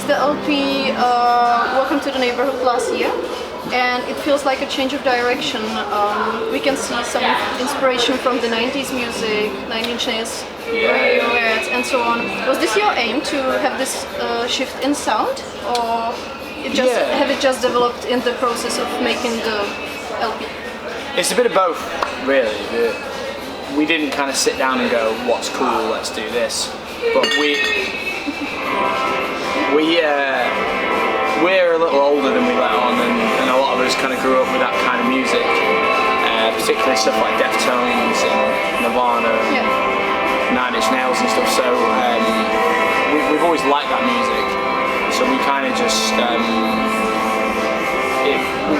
released the LP Welcome to the Neighborhood last year, and it feels like a change of direction. We can see some inspiration from the 90s music, 9 Inch Nails, Radiohead, and so on. Was this your aim to have this shift in sound, or have it just developed in the process of making the LP? It's a bit of both, really. We didn't kind of sit down and go, what's cool, let's do this. But we're a little older than we let on, and a lot of us kind of grew up with that kind of music, particularly stuff like Deftones and Nirvana, 9 Inch Nails and stuff. So we've always liked that music. So we kind of just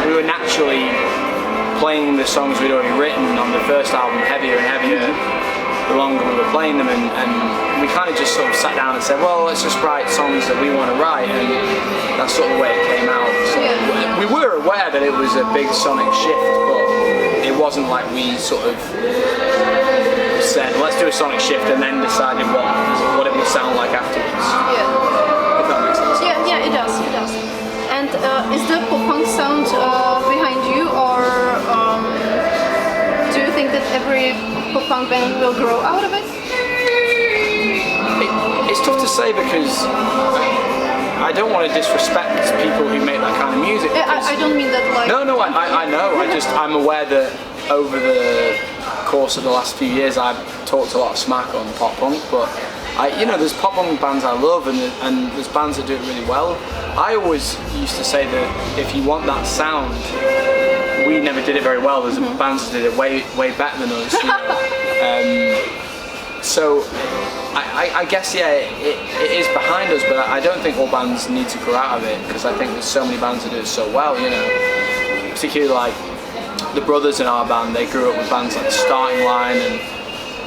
we were naturally playing the songs we'd already written on the first album heavier and heavier the longer we were playing them, and we kind of just sort of sat down and said, well, let's just write songs that we want to write, and that's sort of the way it came out. So we were aware that it was a big sonic shift, but it wasn't like we sort of said, let's do a sonic shift and then decided what it would sound like afterwards. If that makes sense. Yeah, it does. And is the pop-punk sound behind you, or do you think that every pop-punk band will grow out of it? It's tough to say, because I don't want to disrespect people who make that kind of music. I don't mean that like... No, I know. I'm aware that over the course of the last few years I've talked a lot of smack on pop-punk, but there's pop-punk bands I love, and there's bands that do it really well. I always used to say that if you want that sound, we never did it very well. There's bands that did it way better than us. So I guess it is behind us, but I don't think all bands need to grow out of it, because I think there's so many bands that do it so well. Particularly like the brothers in our band. They grew up with bands like the Starting Line, and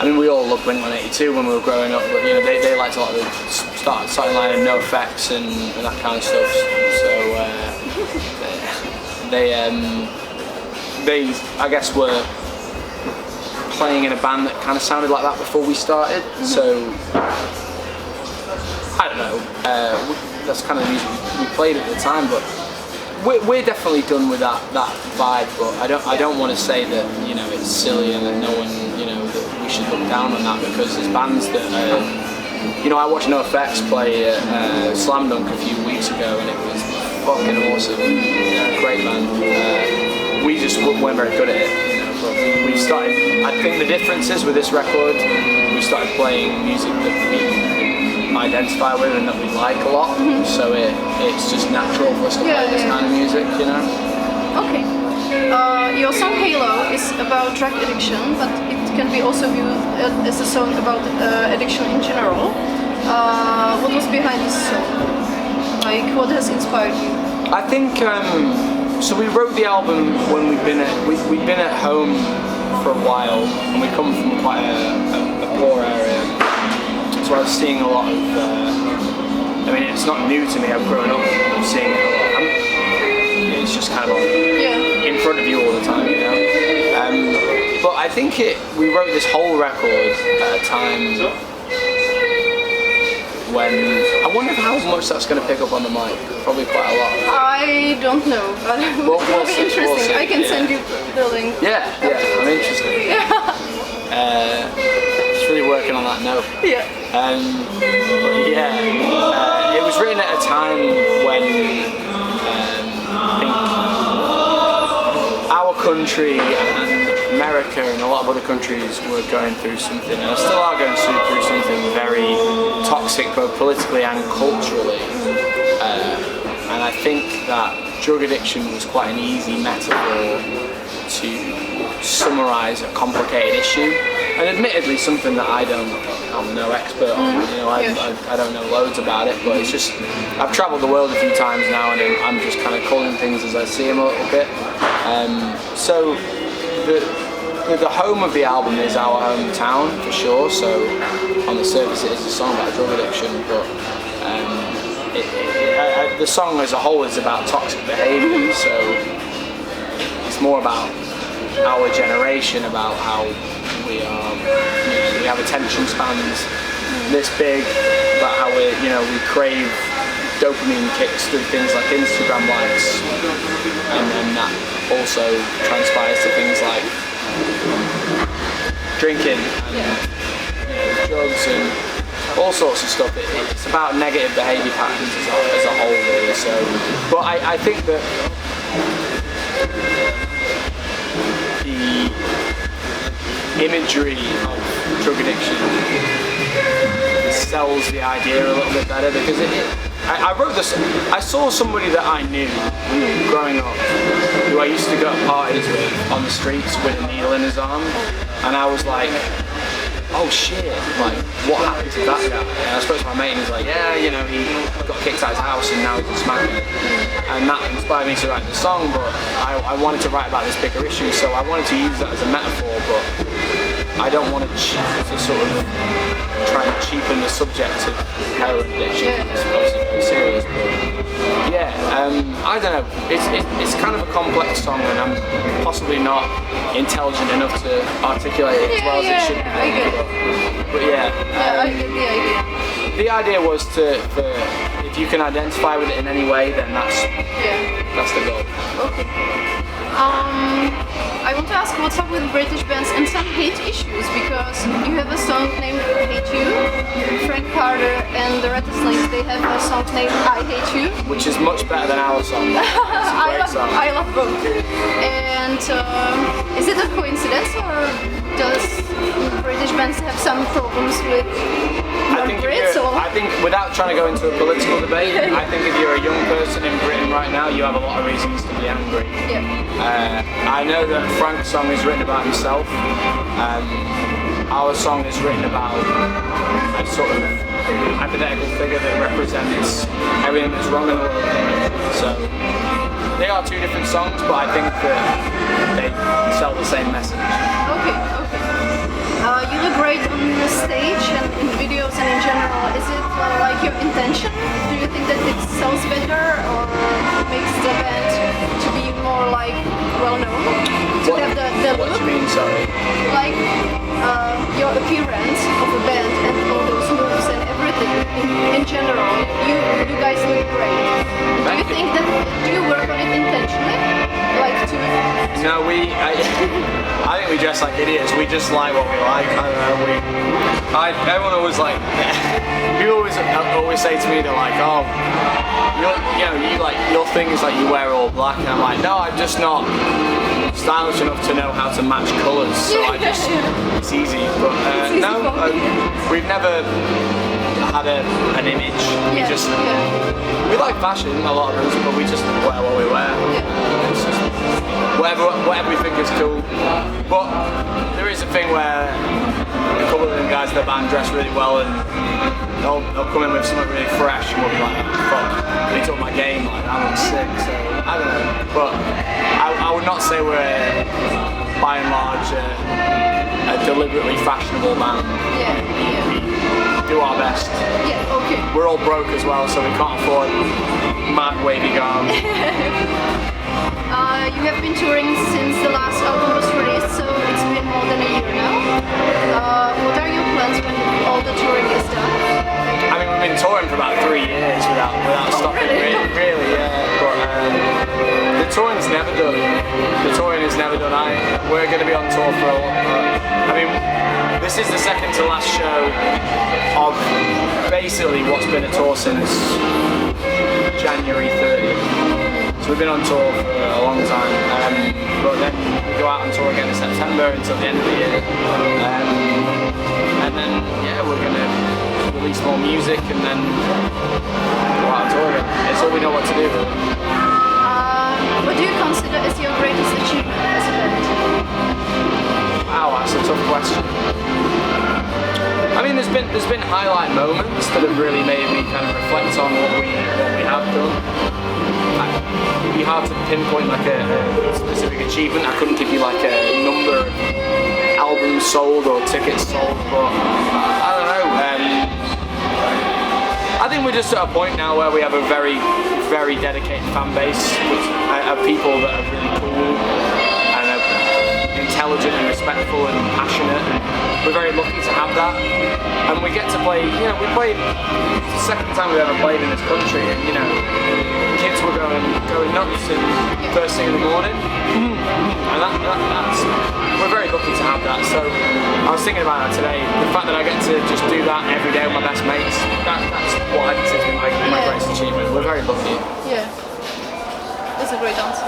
I mean, we all loved Blink-182 when we were growing up, but they liked a lot of the Starting Line and NoFX and that kind of stuff. So they I guess were playing in a band that kind of sounded like that before we started. So I don't know. That's kind of the music we played at the time, but we're definitely done with that vibe. But I don't want to say that it's silly and that no one that we should look down on that, because there's bands that I watched NoFX play at Slam Dunk a few weeks ago, and it was fucking awesome. Great band. We just weren't very good at it, but we started. I think the difference is with this record, we started playing music that we identify with and that we like a lot. So it's just natural for us to play this kind of music, Okay. Your song Halo is about drug addiction, but it can be also viewed as a song about addiction in general. What was behind this song? Like, what has inspired you? I think so. We wrote the album when we'd been at home for a while, and we come from quite a poor area. So I was seeing a lot of. I mean, it's not new to me. I've grown up seeing it a lot. It's just kind of in front of you all the time, But I think we wrote this whole record at a time when I wonder how much that's going to pick up on the mic. Probably quite a lot. I don't know, but it will be interesting. We'll see. I can send you the link. Yeah, I'm interested. Just really working on that note. It was written at a time when I think our country and America and a lot of other countries were going through something, and still are going through something very toxic, both politically and culturally. And I think that drug addiction was quite an easy metaphor to summarise a complicated issue, and admittedly something that I'm no expert on. I don't know loads about it, but it's just I've travelled the world a few times now, and I'm just kind of calling things as I see them a little bit. So the home of the album is our hometown for sure. So on the surface, it is a song about drug addiction, but the song as a whole is about toxic behaviour. So it's more about our generation, about how we have attention spans this big, about how we crave dopamine kicks through things like Instagram likes, and then that also transpires to things like drinking and drugs and all sorts of stuff. It's about negative behaviour patterns as a whole, really. So, but I think that the imagery of drug addiction sells the idea a little bit better, because I wrote this. I saw somebody that I knew growing up, who I used to go to parties with on the streets with a needle in his arm, and I was like, oh shit, like, what happened to that guy? And I spoke to my mate and he's like, yeah, you know, he got kicked out of his house and now he's a smacker. And that inspired me to write the song, but I wanted to write about this bigger issue, so I wanted to use that as a metaphor, but I don't want to sort of try and cheapen the subject of heroin addiction. It's obviously very serious, but yeah, I don't know. It's kind of a complex song, and I'm possibly not intelligent enough to articulate it as well as it should be. I get it. But yeah, I get the idea. the idea was for if you can identify with it in any way, then that's the goal. Okay. I want to ask what's up with British bands and some hate issues, because you have a song named Hate You, Frank Carter and the Rattlesnakes, they have a song named I Hate You. Which is much better than our song. It's a great song. I love both. And is it a coincidence, or does British bands have some problems with Brits? I think, without trying to go into a political debate, I think if you're a young person in Britain right now, you have a lot of reasons to be angry. Yeah. I know that Frank's song is written about himself. Our song is written about a sort of hypothetical figure that represents everything that's wrong in the world. So they are two different songs, but I think that they sell the same message. Okay. You look great on the stage and in videos and in general. Is it like your intention? Do you think that it sells better, or makes the band to be more like well known? To have the What look? do you mean, sorry? Like your appearance of a band and all those moves and everything in general. You guys look great. Do you work on it intentionally? Like to? No, I think we dress like idiots. We just like what we like. I don't know. Everyone always like. People always say to me, they're like, oh, your thing is like you wear all black, and I'm like, no, I'm just not stylish enough to know how to match colours. So it's easy. But we've never had an image. We like fashion, a lot of us, but we just wear what we wear. It's just whatever we think is cool. But there is a thing where a couple of them guys in the band dress really well, and they'll come in with something really fresh, and we'll be like, fuck, they took my game, like that looks sick. So I don't know, but I would not say we're by and large a deliberately fashionable band. We do our best. We're all broke as well, so we can't afford mad wavy garb. You have been touring since the last album was released, so it's been more than a year now. What are your plans when all the touring is done? I mean, we've been touring for about 3 years without stopping, really, yeah. But the touring's never done. The touring is never done. We're going to be on tour for a while. I mean, this is the second to last show of basically what's been a tour since January 30th. So we've been on tour for a long time, but then we go out on tour again in September until the end of the year. And then, we're going to release more music and then go out on tour again. It's all we know what to do. What do you consider as your greatest achievement as a band? Wow, that's a tough question. I mean, there's been highlight moments that have really made me kind of reflect on what we have done. It'd be hard to pinpoint like a specific achievement. I couldn't give you like a number of albums sold or tickets sold, but I don't know. I think we're just at a point now where we have a very, very dedicated fan base of people that are really cool and are intelligent and respectful and passionate. we're very lucky to have that, and we get to play. You know, we played the second time we've ever played in this country, and you know, kids were going nuts in first thing in the morning, and that's we're very lucky to have that. So I was thinking about that today. The fact that I get to just do that every day with my best mates, that's what I consider my greatest achievement. We're very lucky. Yeah, that's a great answer.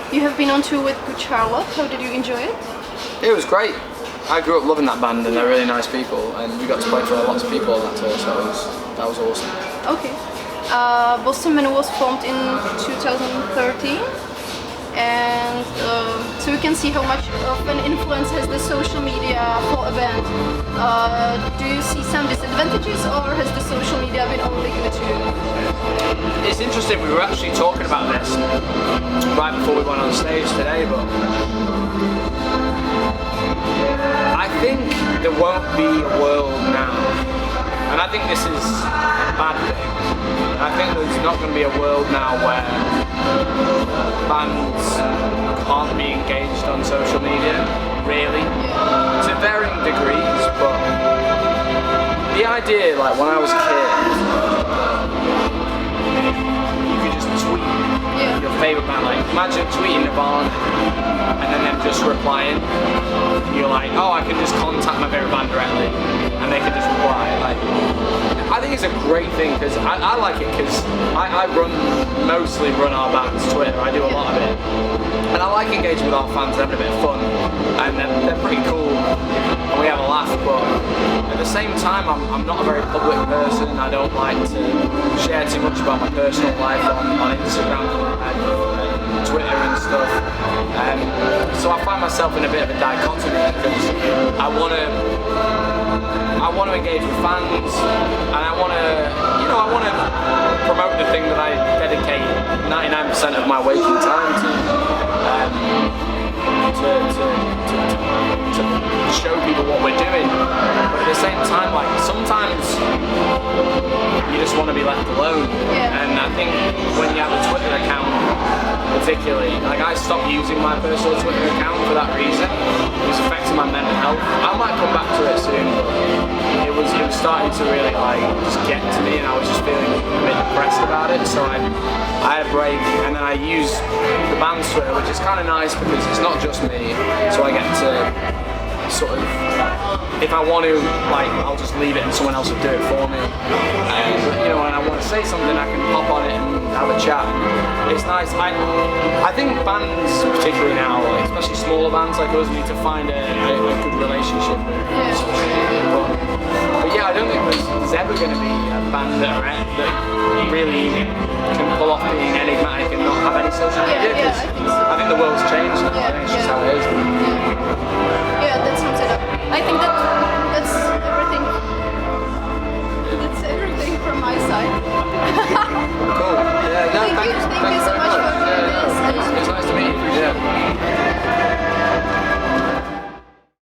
You have been on tour with Good Charlotte. How did you enjoy it? It was great. I grew up loving that band, and they're really nice people, and we got to play for lots of people on that tour, so that was awesome. Okay. Boston Manor was formed in 2013, and so you can see how much of an influence has the social media for a band. Do you see some disadvantages, or has the social media been only good to you? It's interesting, we were actually talking about this right before we went on stage today, but I think there won't be a world now, and I think this is a bad thing. I think there's not going to be a world now where bands can't be engaged on social media, really, to varying degrees, but the idea, like when I was a kid, you could just tweet your favourite band, like imagine tweeting Nirvana and then them just replying. You're like, oh, I can just contact my favourite band directly and they can just reply. Like, I think it's a great thing because I like it because I mostly run our band's Twitter. I do a lot of it, and I like engaging with our fans, having a bit of fun, and they're pretty cool, and we have a laugh. But at the same time, I'm not a very public person. I don't like to share too much about my personal life on Instagram and Twitter and stuff. So I find myself in a bit of a dichotomy because I want to engage with fans, and I want to promote the thing that I dedicate 99% of my waking time to show people what we're doing. But at the same time, like sometimes you just want to be left alone. And I think when you have a Twitter account, particularly, like I stopped using my personal Twitter account for that reason. It was affecting my mental health. I might come back to it soon, but it was starting to really like just get to me, and I was just feeling a bit depressed about it. So I had a break, and then I used the band's Twitter, which is kind of nice because it's not just me, so I get to sort of, if I want to, like, I'll just leave it and someone else will do it for me. But, you know, when I want to say something, I can pop on it and have a chat. It's nice. I think bands, particularly now, like, especially smaller bands like us, need to find a good relationship with social media. But yeah, I don't think there's ever going to be a band that really can pull off being enigmatic and not have any social media. I think the world's changed. I think it's just how it is. Yeah, that sums it up. I think that